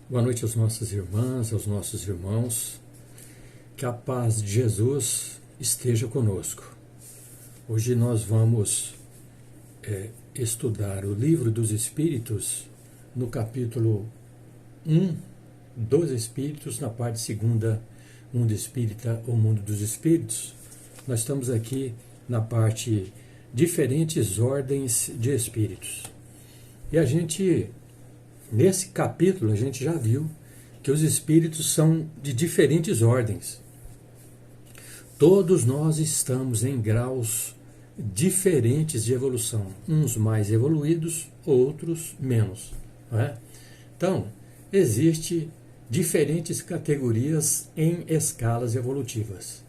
Boa noite às nossas irmãs, aos nossos irmãos. Que a paz de Jesus esteja conosco. Hoje nós vamos estudar o Livro dos Espíritos, no capítulo 1 dos Espíritos, na parte segunda, Mundo Espírita, o Mundo dos Espíritos. Nós estamos aqui na parte Diferentes Ordens de Espíritos. E a gente, nesse capítulo, a gente já viu que os espíritos são de diferentes ordens. Todos nós estamos em graus diferentes de evolução, uns mais evoluídos, outros menos, não é? Então, existe diferentes categorias em escalas evolutivas.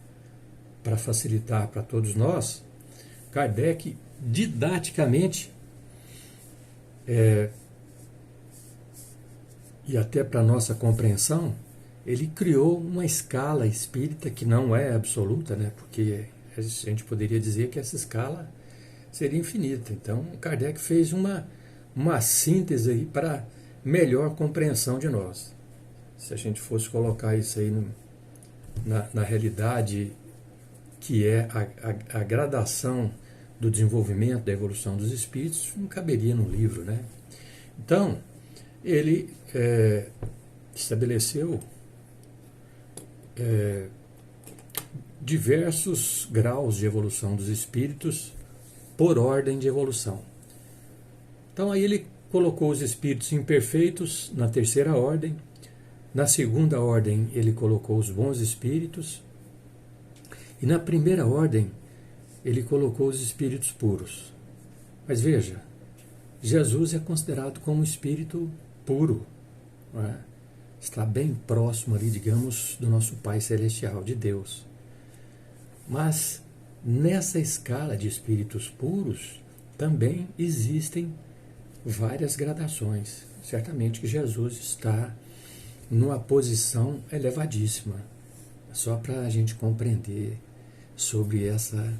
Para facilitar para todos nós, Kardec didaticamente e até para nossa compreensão, ele criou uma escala espírita que não é absoluta, né? Porque a gente poderia dizer que essa escala seria infinita. Então, Kardec fez uma síntese aí para melhor compreensão de nós. Se a gente fosse colocar isso aí na realidade que é a gradação do desenvolvimento, da evolução dos espíritos, não caberia num livro, né? Então, ele estabeleceu diversos graus de evolução dos espíritos por ordem de evolução. Então aí ele colocou os espíritos imperfeitos na terceira ordem, na segunda ordem ele colocou os bons espíritos, e na primeira ordem ele colocou os espíritos puros. Mas veja, Jesus é considerado como espírito puro, não é? Está bem próximo ali, digamos, do nosso Pai Celestial, de Deus. Mas nessa escala de espíritos puros também existem várias gradações. Certamente que Jesus está numa posição elevadíssima, só para a gente compreender sobre essa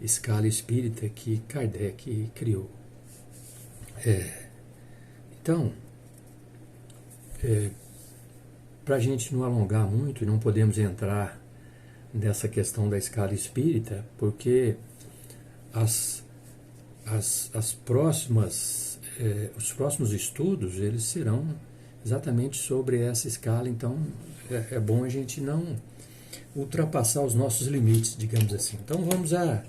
escala espírita que Kardec criou. Então, para a gente não alongar muito, e não podemos entrar nessa questão da escala espírita, porque os próximos estudos eles serão exatamente sobre essa escala. Então é bom a gente não ultrapassar os nossos limites, digamos assim. Então vamos à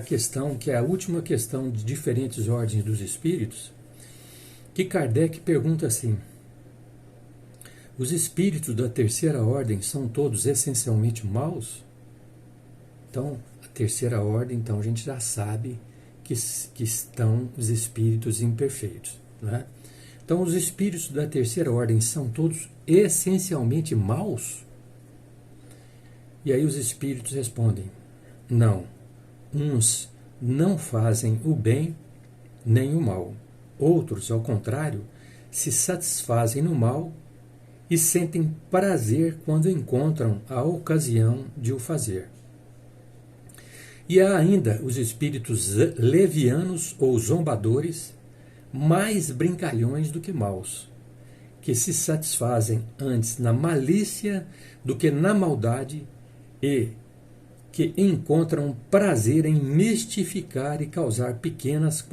questão, que é a última questão de diferentes ordens dos espíritos, que Kardec pergunta assim: os espíritos da terceira ordem são todos essencialmente maus? Então, a terceira ordem, então a gente já sabe que estão os espíritos imperfeitos, né? Então, os espíritos da terceira ordem são todos essencialmente maus? E aí os espíritos respondem: não. Uns não fazem o bem nem o mal. Outros, ao contrário, se satisfazem no mal e sentem prazer quando encontram a ocasião de o fazer. E há ainda os espíritos levianos ou zombadores, mais brincalhões do que maus, que se satisfazem antes na malícia do que na maldade e que encontram prazer em mistificar e causar pequenas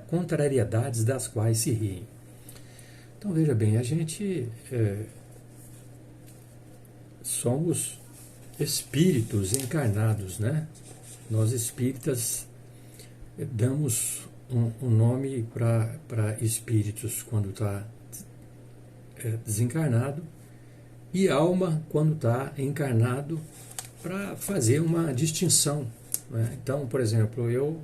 contrariedades das quais se riem. Então veja bem, a gente somos espíritos encarnados, né? Nós espíritas damos um nome para espíritos quando está desencarnado, e alma quando está encarnado, para fazer uma distinção, né? Então, por exemplo, eu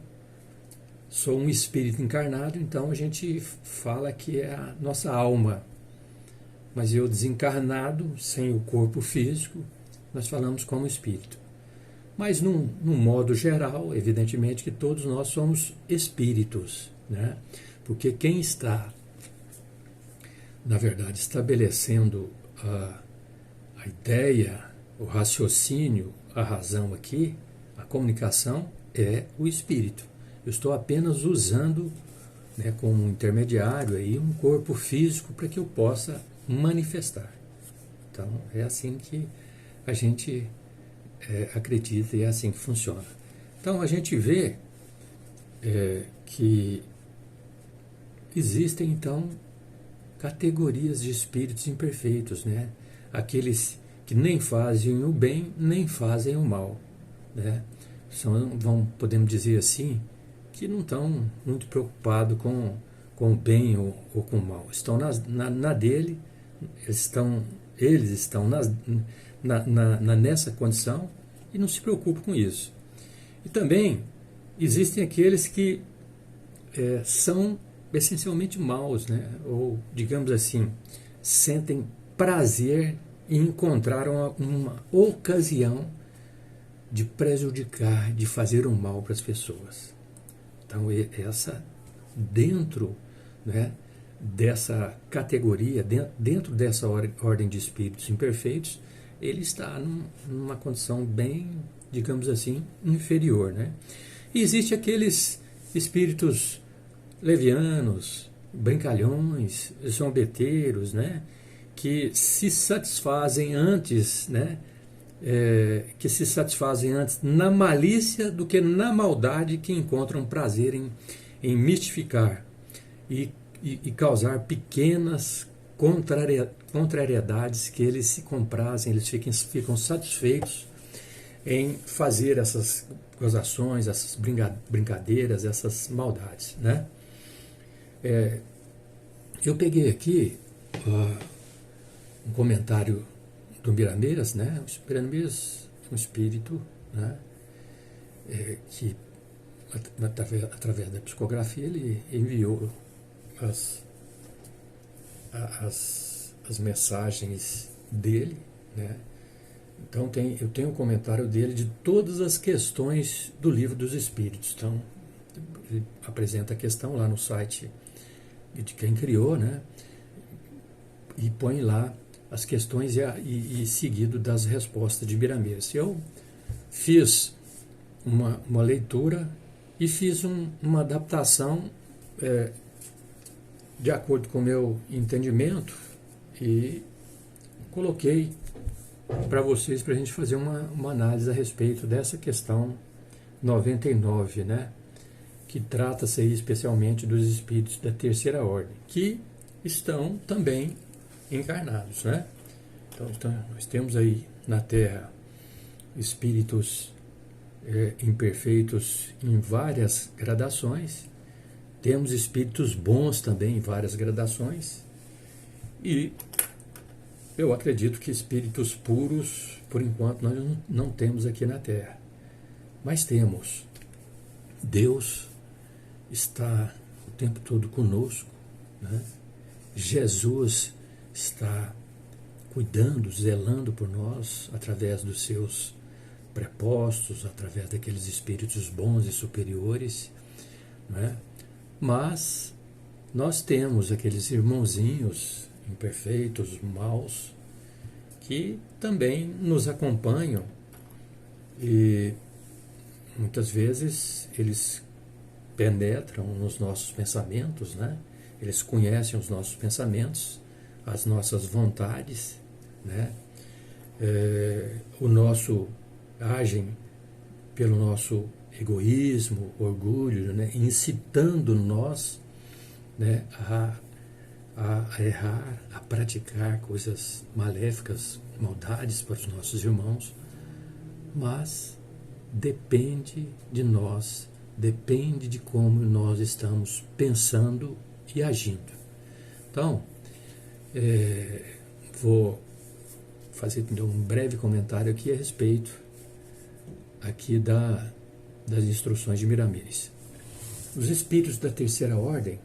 sou um espírito encarnado, então a gente fala que é a nossa alma. Mas eu desencarnado, sem o corpo físico, nós falamos como espírito. Mas num modo geral, evidentemente que todos nós somos espíritos, né? Porque quem está, na verdade, estabelecendo a ideia, o raciocínio, a razão aqui, a comunicação, é o espírito. Eu estou apenas usando né, com um intermediário aí, um corpo físico para que eu possa manifestar. Então, é assim que a gente acredita e é assim que funciona. Então, a gente vê que existem, então, categorias de espíritos imperfeitos, né? Aqueles que nem fazem o bem, nem fazem o mal, né? Podemos dizer assim, que não estão muito preocupados com o bem ou com o mal. Estão na dele, eles estão nessa condição e não se preocupam com isso. E também existem aqueles que são essencialmente maus, né? Ou, digamos assim, sentem prazer em encontrar uma ocasião de prejudicar, de fazer um mal para as pessoas. Então, dentro, né, dessa categoria, dentro dessa ordem de espíritos imperfeitos, ele está numa condição bem, digamos assim, inferior, né? E existe aqueles espíritos levianos, brincalhões, zombeteiros, né, que se satisfazem antes, né, na malícia do que na maldade, que encontram prazer em mistificar e causar pequenas contrariedades que eles se comprazem, eles ficam satisfeitos em fazer essas gozações, essas brincadeiras, essas maldades, né? Eu peguei aqui um comentário do Miramês, né? O Miramês é um espírito, né? Que através da psicografia ele enviou as mensagens dele, né? Então eu tenho um comentário dele de todas as questões do Livro dos Espíritos. Então ele apresenta a questão lá no site de quem criou, né? E põe lá as questões e seguido das respostas de Miramês. Eu fiz uma leitura e fiz uma adaptação de acordo com o meu entendimento e coloquei para vocês, para a gente fazer uma análise a respeito dessa questão 99, né? Que trata-se aí especialmente dos espíritos da terceira ordem, que estão também encarnados, né? Então nós temos aí na Terra espíritos imperfeitos em várias gradações, temos espíritos bons também em várias gradações, e eu acredito que espíritos puros, por enquanto, nós não temos aqui na Terra, mas temos. Deus está o tempo todo conosco, né? Jesus está cuidando, zelando por nós através dos seus prepostos, através daqueles espíritos bons e superiores, né? Mas nós temos aqueles irmãozinhos imperfeitos, maus, que também nos acompanham e muitas vezes eles penetram nos nossos pensamentos, né? Eles conhecem os nossos pensamentos, as nossas vontades, né? Agem pelo nosso egoísmo, orgulho, né? Incitando nós, né? a errar, a praticar coisas maléficas, maldades para os nossos irmãos, mas depende de nós, depende de como nós estamos pensando e agindo. Então, vou fazer um breve comentário aqui a respeito aqui das instruções de Miramês. Os espíritos da terceira ordem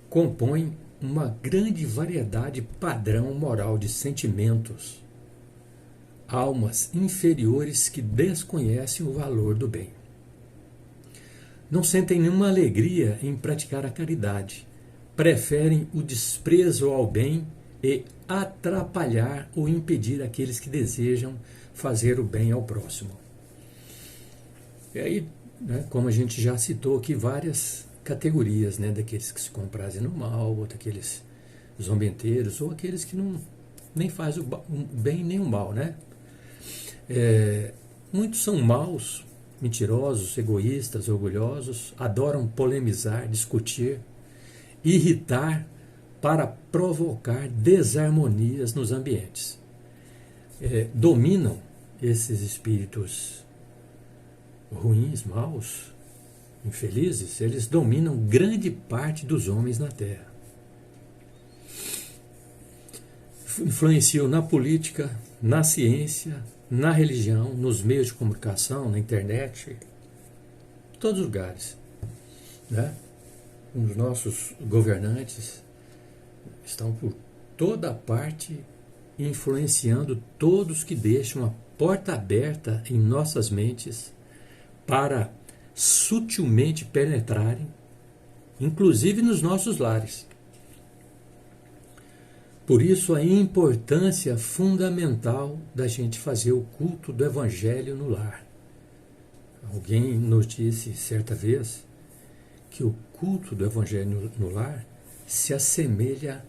compõem uma grande variedade padrão moral de sentimentos, almas inferiores que desconhecem o valor do bem. Não sentem nenhuma alegria em praticar a caridade, preferem o desprezo ao bem e atrapalhar ou impedir aqueles que desejam fazer o bem ao próximo. E aí, né, como a gente já citou aqui várias categorias, né, daqueles que se comprazem no mal, ou daqueles zombeteiros, ou aqueles que não nem fazem o bem nem o mal, né? Muitos são maus, mentirosos, egoístas, orgulhosos, adoram polemizar, discutir, irritar para provocar desarmonias nos ambientes. Dominam esses espíritos ruins, maus, infelizes, eles dominam grande parte dos homens na Terra. Influenciam na política, na ciência, na religião, nos meios de comunicação, na internet, em todos os lugares, né? Os nossos governantes estão por toda parte influenciando todos que deixam a porta aberta em nossas mentes para sutilmente penetrarem, inclusive nos nossos lares. Por isso a importância fundamental da gente fazer o culto do Evangelho no lar. Alguém nos disse certa vez que o culto do Evangelho no lar se assemelha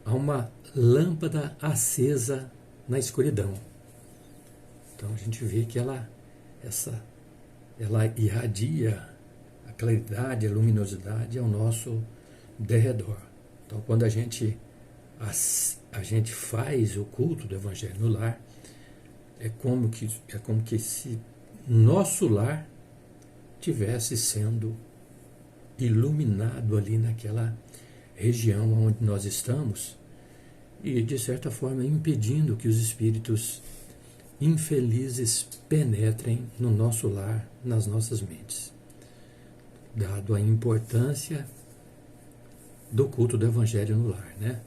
a uma lâmpada acesa na escuridão. Então a gente vê que ela irradia a claridade, a luminosidade ao nosso derredor. Então quando a gente faz o culto do Evangelho no lar, é como que se nosso lar tivesse sendo iluminado ali naquela região onde nós estamos e, de certa forma, impedindo que os espíritos infelizes penetrem no nosso lar, nas nossas mentes, dado a importância do culto do Evangelho no lar, né?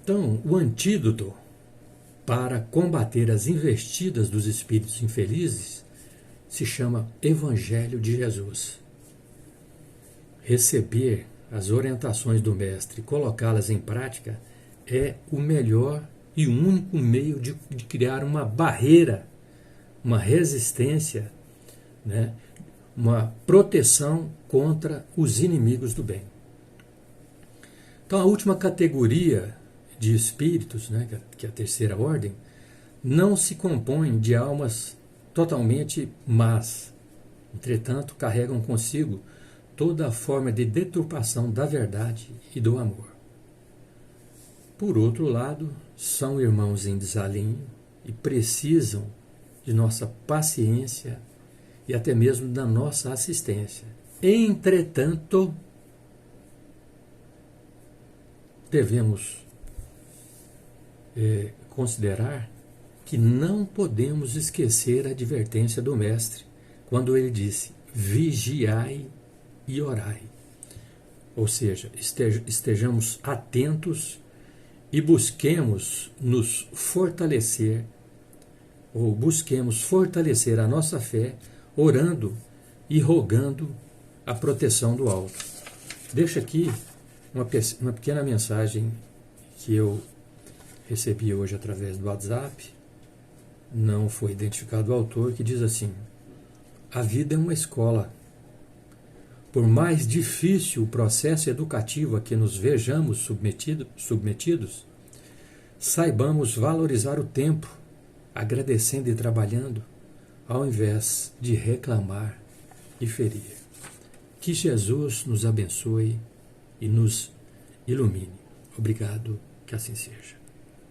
Então, o antídoto para combater as investidas dos espíritos infelizes se chama Evangelho de Jesus. Receber as orientações do Mestre e colocá-las em prática é o melhor e único meio de criar uma barreira, uma resistência, né? Uma proteção contra os inimigos do bem. Então, a última categoria de espíritos, né, que é a terceira ordem, não se compõe de almas totalmente más. Entretanto, carregam consigo toda a forma de deturpação da verdade e do amor. Por outro lado, são irmãos em desalinho e precisam de nossa paciência e até mesmo da nossa assistência. Entretanto, devemos considerar que não podemos esquecer a advertência do Mestre, quando ele disse: vigiai e orai. Ou seja, estejamos atentos e busquemos nos fortalecer, ou busquemos fortalecer a nossa fé, orando e rogando a proteção do alto. Deixo aqui uma pequena mensagem que eu recebi hoje através do WhatsApp, não foi identificado o autor, que diz assim: a vida é uma escola. Por mais difícil o processo educativo a que nos vejamos submetidos, saibamos valorizar o tempo, agradecendo e trabalhando, ao invés de reclamar e ferir. Que Jesus nos abençoe e nos ilumine. Obrigado, que assim seja.